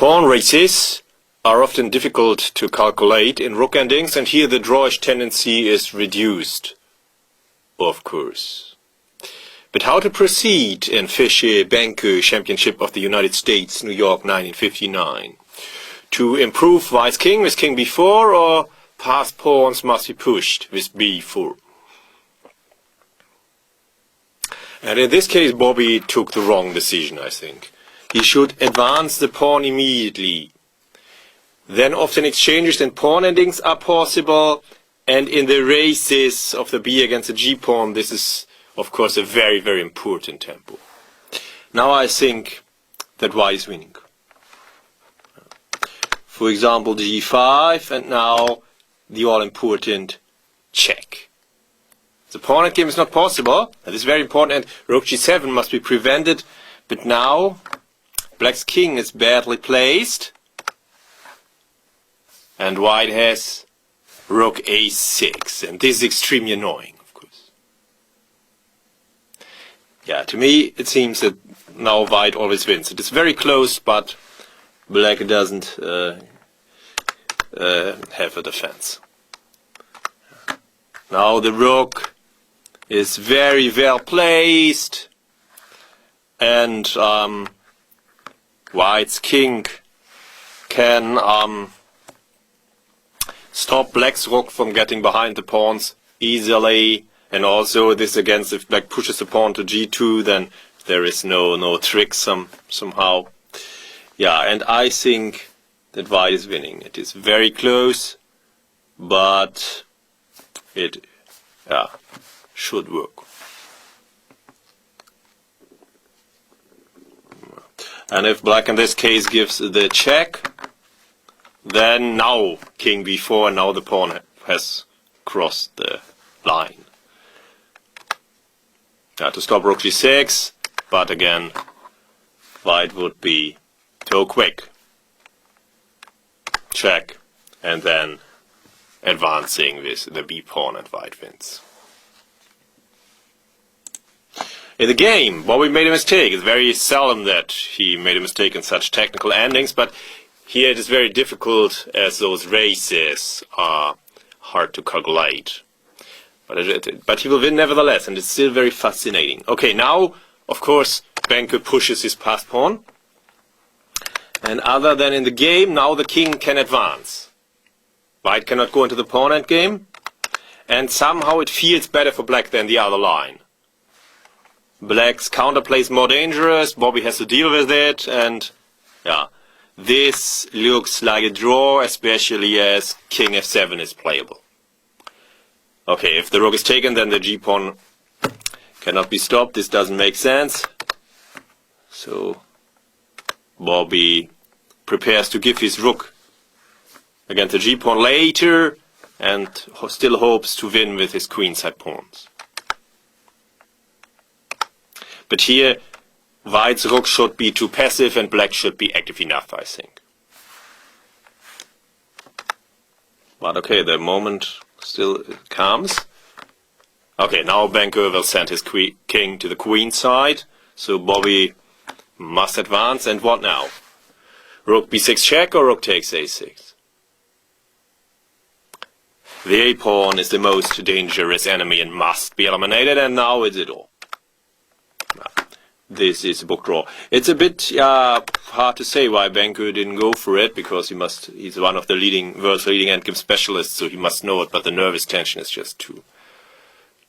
Pawn races are often difficult to calculate in rook endings, and here the drawish tendency is reduced, of course. But how to proceed in Fischer Banco Championship of the United States, New York, 1959? To improve White's king with king b4, or passed pawns must be pushed with b4? And in this case, Bobby took the wrong decision, I think. He should advance the pawn immediately. Then often exchanges and pawn endings are possible, and in the races of the b against the g pawn, this is, of course, a very, very important tempo. Now I think that white is winning. For example, g5, and now the all-important check. The pawn endgame is not possible. That is very important, and rook g7 must be prevented. But now, black's king is badly placed, and white has rook a6, and this is extremely annoying, of course. Yeah, to me it seems that now white always wins. It is very close, but black doesn't have a defense. Now the rook is very well placed, and white's king can stop black's rook from getting behind the pawns easily, and also this against, if black pushes the pawn to g2, then there is no trick somehow. Yeah, and I think that white is winning. It is very close, but it should work. And if black in this case gives the check, then now king b4, and now the pawn has crossed the line. To stop rook g6, but again, white would be too quick. Check, and then advancing with the b pawn, and white wins. In the game, Bobby made a mistake. It's very seldom that he made a mistake in such technical endings, but here it is very difficult, as those races are hard to calculate. But he will win nevertheless, and it's still very fascinating. Okay, now, of course, Banco pushes his passed pawn. And other than in the game, now the king can advance. White cannot go into the pawn endgame, and somehow it feels better for black than the other line. Black's counterplay is more dangerous, Bobby has to deal with it, and yeah, this looks like a draw, especially as king f7 is playable. Okay, if the rook is taken, then the g-pawn cannot be stopped. This doesn't make sense. So Bobby prepares to give his rook against the g-pawn later, and still hopes to win with his queenside pawns. But here, white's rook should be too passive and black should be active enough, I think. But okay, the moment still comes. Okay, now Banco will send his king to the queen side, so Bobby must advance, and what now? Rook b6 check, or rook takes a6? The a-pawn is the most dangerous enemy and must be eliminated, and now it's it all. This is a book draw. It's a bit hard to say why Banco didn't go for it, because he's one of the world's leading endgame specialists, so he must know it, but the nervous tension is just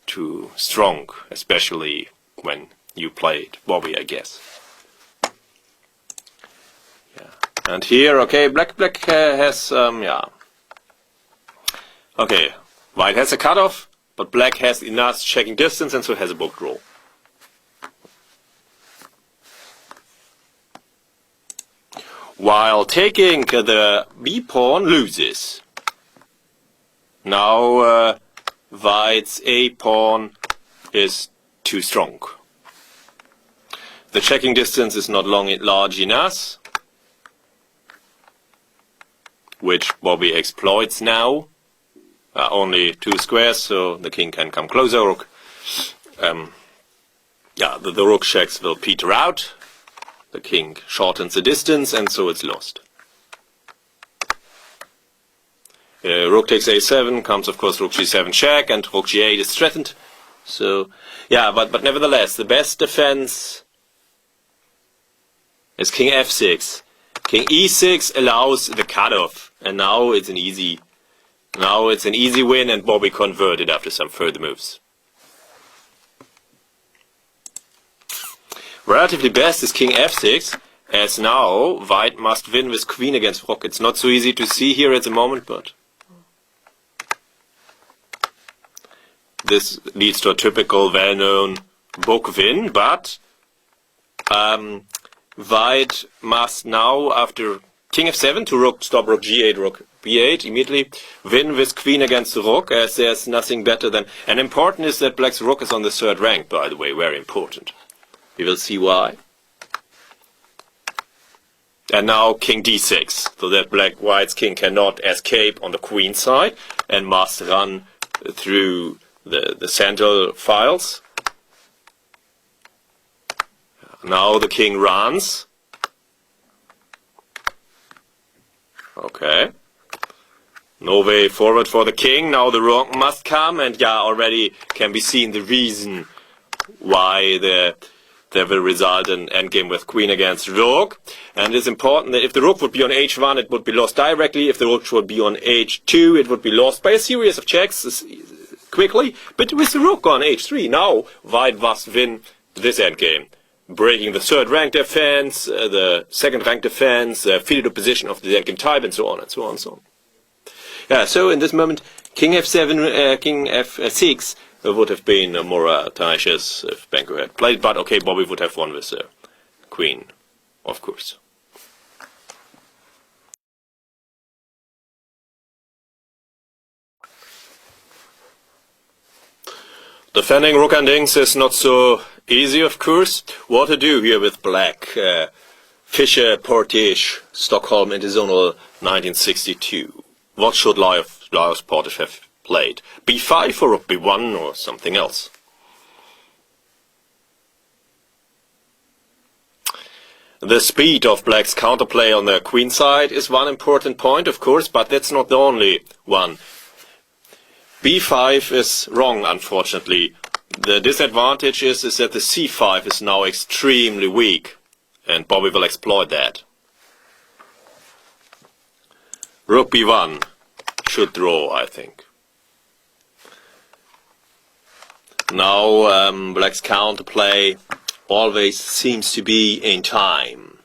too strong, especially when you played Bobby, I guess. Yeah. And here, okay, black has okay, white has a cutoff, but black has enough checking distance, and so has a book draw. While taking the b-pawn loses. Now white's a-pawn is too strong. The checking distance is not large enough, which Bobby exploits now. Only 2 squares, so the king can come closer. Rook. The rook checks will peter out. The king shortens the distance, and so it's lost. Rook takes a7, comes of course rook g7 check, and rook g8 is threatened. So, yeah, but nevertheless, the best defense is king f6. King e6 allows the cutoff, and now it's an easy win, and Bobby converted after some further moves. Relatively best is king f6, as now white must win with queen against rook. It's not so easy to see here at the moment, but this leads to a typical well-known book win, but white must now, after king f7 to stop rook g8, rook b8, immediately win with queen against the rook, as there's nothing better than... And important is that black's rook is on the 3rd rank, by the way, very important. We will see why. And now king d6, so that white's king cannot escape on the queen side and must run through the central files. Now the king runs. Okay. No way forward for the king. Now the rook must come, and yeah, already can be seen the reason why there will result in endgame with queen against rook. And it's important that if the rook would be on h1, it would be lost directly. If the rook would be on h2, it would be lost by a series of checks quickly. But with the rook on h3, now white must win this endgame, breaking the 3rd rank defense, the 2nd rank defense, fielded opposition of the endgame type, and so on and so on and so on. Yeah, so in this moment, king f7, king f6 would have been more tenacious if Benko had played, but okay, Bobby would have won with the queen, of course. Defending rook endings is not so easy, of course. What to do here with black? Fischer, Portisch, Stockholm, International 1962. What should Lajos Portisch have played? b5 or rook b1 or something else? The speed of black's counterplay on the queen side is one important point, of course, but that's not the only one. b5 is wrong, unfortunately. The disadvantage is that the c5 is now extremely weak, and Bobby will exploit that. Rook b1 should draw, I think. Now black's counterplay always seems to be in time.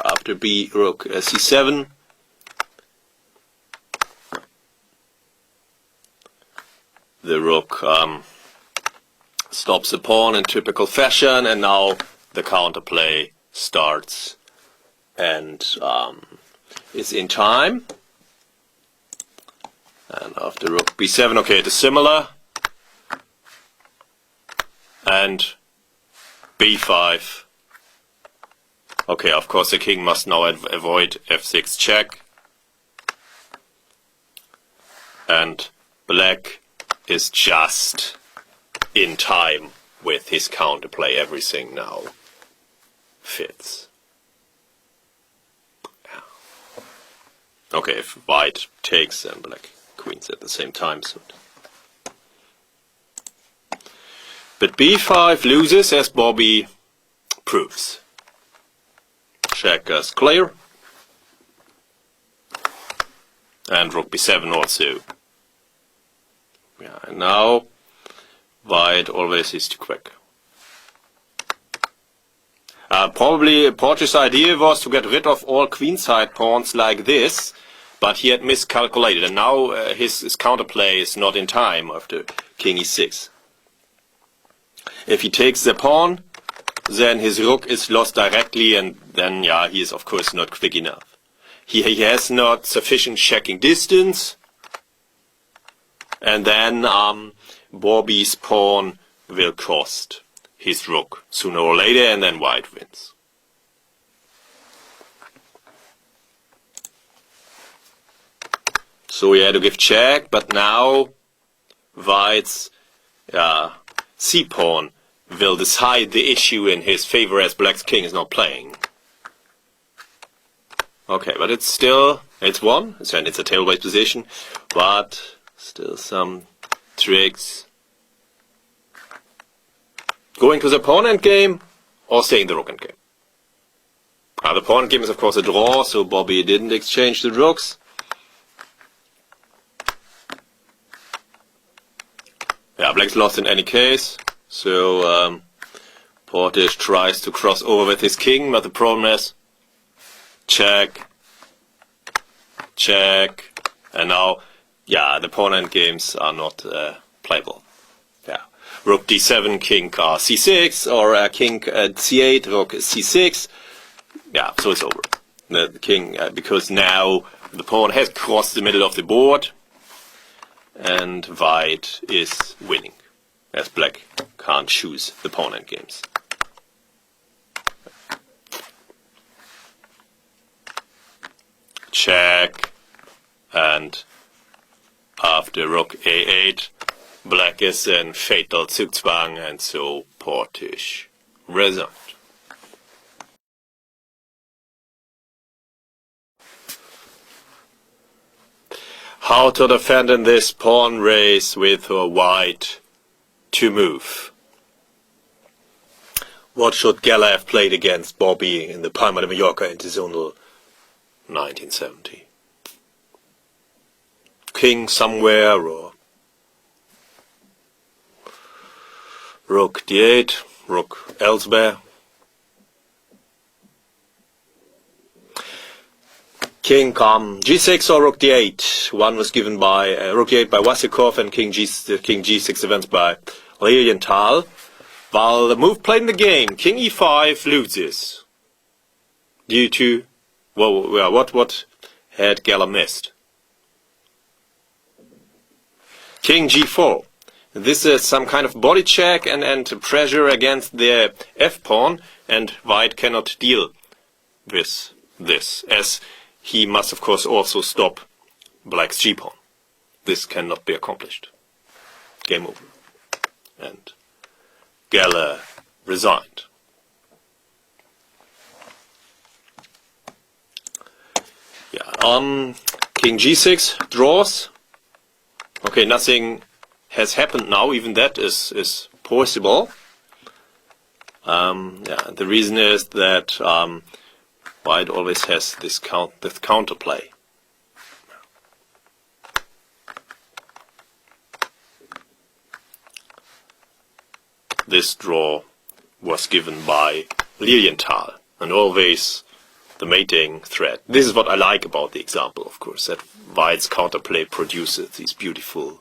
After rook c7, the rook stops the pawn in typical fashion, and now the counterplay starts and is in time. And after rook b7, okay, it is similar. And b5. Okay, of course the king must now avoid f6 check. And black is just in time with his counterplay. Everything now fits. Yeah. Okay, if white takes, then black queens at the same time. So. But b5 loses, as Bobby proves. Check is clear. And rook b7 also. Yeah, and now white always is too quick. Probably Portisch's idea was to get rid of all queenside pawns like this, but he had miscalculated, and now his counterplay is not in time after king e6. If he takes the pawn, then his rook is lost directly, and then, yeah, he is of course not quick enough. He has not sufficient checking distance, and then Bobby's pawn will cost his rook sooner or later, and then white wins. So he had to give check, but now white's c-pawn will decide the issue in his favor, as black's king is not playing. Okay, but it's won. It's a tail-based position, but still some tricks. Going to the pawn endgame or staying the rook endgame. The pawn endgame is of course a draw, so Bobby didn't exchange the rooks. Yeah, black's lost in any case, so Portish tries to cross over with his king, but the problem is check, check, and now, yeah, the pawn endgames are not playable. Yeah, rook d7, king c6, or king c8, rook c6. Yeah, so it's over. The king, because now the pawn has crossed the middle of the board, and white is winning, as black can't choose the pawn endgames. Check, and after rook a8, black is in fatal Zugzwang, and so Portish resigned. How to defend in this pawn race with white to move? What should Geller have played against Bobby in the Palma de Mallorca International 1970? King somewhere, or rook d8, rook elsewhere. King g6 or rook d8. One was given by rook d8 by Wasikov, and king g6 events by Lilienthal. While the move played in the game, king e5 loses due to what had Geller missed? King g4. This is some kind of body check and pressure against the f-pawn, and white cannot deal with this, as he must of course also stop black's g-pawn. This cannot be accomplished. Game over. And Geller resigned. Yeah, king g6 draws. Okay, nothing has happened now, even that is possible. Yeah, the reason is that white always has this counterplay. This draw was given by Lilienthal, and always the mating thread. This is what I like about the example, of course, that white's counterplay produces these beautiful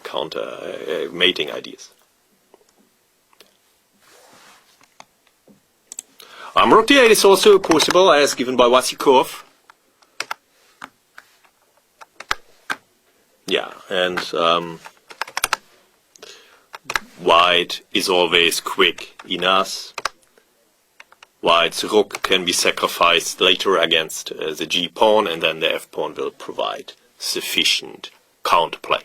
counter mating ideas. Rook d8 is also possible, as given by Wasikov. Yeah, and white is always quick enough. White's rook can be sacrificed later against the g-pawn, and then the f-pawn will provide sufficient counterplay.